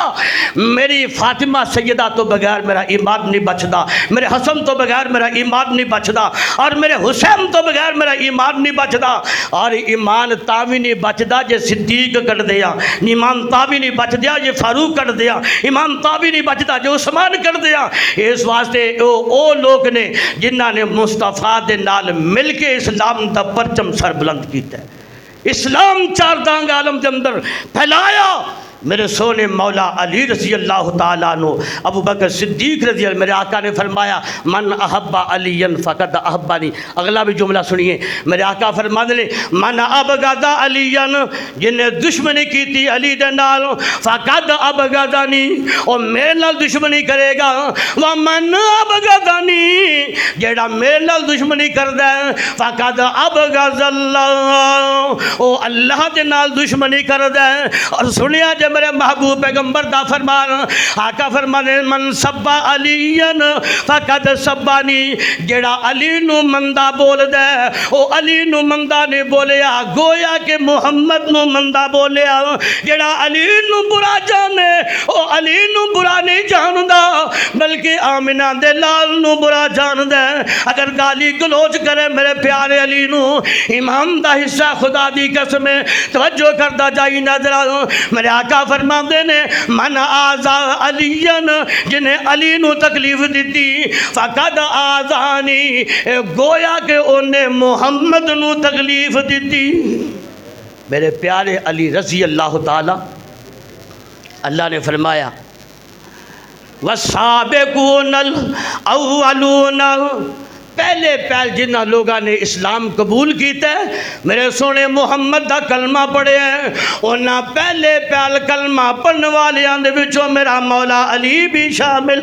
میری فاطمہ سیدہ تو بغیر میرا ایمان نہیں بچدا، میرے حسن تو بغیر میرا ایمان نہیں بچدا، اور میرے حسین تو بغیر میرا ایمان نہیں بچدا۔ اور ایمان تاوی نہیں بچدا جے صدیق کر دیا، ایمان تاوی نہیں بچ دیا جے فاروق کر دیا، ایمان تاوی نہیں بچدا جو عثمان کر دیا۔ اس واسطے او لوگ نے جنہاں نے مصطفیٰ دے نال مل کے اسلام دا پرچم سر بلند کیتا ہے، اسلام چار دانگ عالم دے اندر پھیلایا۔ میرے سونے مولا علی رضی اللہ تعالیٰ عنہ، ابو بکر صدیق رضی اللہ، میرے آقا نے فرمایا من احب علی فقد احبانی۔ اگلا بھی جملہ سنیے، میرے آقا فرماتے ہیں من ابغض علی، جن نے دشمنی کی تھی علی دے نال فقد ابغضنی، اور میرے نال دشمنی کرے گا، ومن ابغضنی، جیڑا میرے نال دشمنی کردا ہے فقد ابغض اللہ، او اللہ دے نال دشمنی کردا ہے۔ اور سنیا جب میرے محبوب پیغمبر دا فرمان، آقا فرمانے من سب علی فقد سبانی، جڑا علی نو مندہ بول دے او علی نو مندہ نہیں بولیا، گویا کہ محمد نو مندہ بولیا۔ جڑا علی نو برا جانے او علی نو برا نہیں جاندا، بلکہ آمنہ دے لال نو برا جان دے۔ اگر گالی گلوچ کرے میرے پیارے علی نو، امام دا حصہ خدا دی قسم ہے، توجہ کردہ جائی نظر آؤ۔ میرے آقا فرماندے نے من آزا علی، جنہیں علی نو تکلیف دیتی فقد آزانی، گویا کہ انہیں محمد نو تکلیف دیتی۔ میرے پیارے علی رضی اللہ تعالی، اللہ نے فرمایا وَالسَّابِقُونَ الْأَوَّلُونَ، پہلے جنہ لوگاں نے اسلام قبول کیتا ہے، میرے سونے محمد دا کلمہ پڑھے ہیں، انہاں پہلے کلمہ پڑھنے والیاں دے وچوں میرا مولا علی بھی شامل۔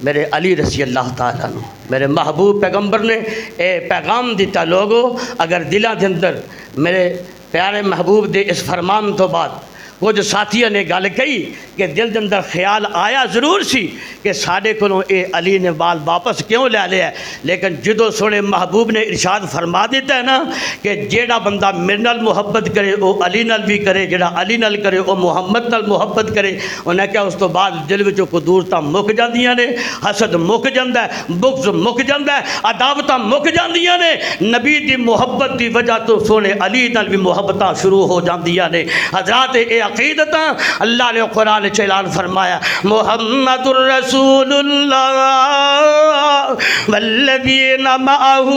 میرے علی رضی اللہ تعالیٰ عنہ، میرے محبوب پیغمبر نے اے پیغام دیتا، لوگو اگر دلاں دے اندر میرے پیارے محبوب دے اس فرمان تو بعد کچھ ساتھیوں نے گل کہی کہ دل دے اندر خیال آیا ضرور سی کہ ساڑھے کلوں اے علی نے بال واپس کیوں لے لیا ہے، لیکن جدو سونے محبوب نے ارشاد فرما دیتا ہے نا کہ جیڑا بندہ میرے نال محبت کرے وہ علی نال بھی کرے، جیڑا علی نال کرے وہ محمد نال محبت کرے۔ انہیں کیا اس تو بعد دل وچوں قدورتاں مک جاندیاں نے، حسد مک جاندا ہے، بغض مک جاندا ہے، عداوتاں مک جاندیاں نے، نبی دی محبت دی وجہ تو سونے علی نال بھی محبتاں شروع ہو جاندیاں نے۔ حضرات اے عقیدتاں اللہ نے قرآن اعلان فرمایا محمد الرسول اللہ والذین معہ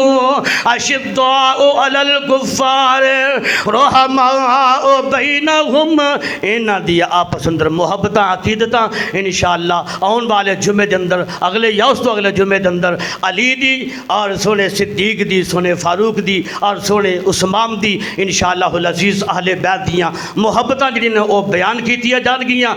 اشداء علی الکفار رحماء بینہم، انہاں دی آپس اندر محبتاں عقیدتاں انشاءاللہ آن والے جمعے دے اندر، اگلے یا اس تو اگلے جمعے دے اندر علی دی اور سونے صدیق دی، سونے فاروق دی اور سونے عثمان دی انشاءاللہ العزیز اہل بیت دیاں محبتاں جنہیں وہ بیان کیتیاں جان گیاں۔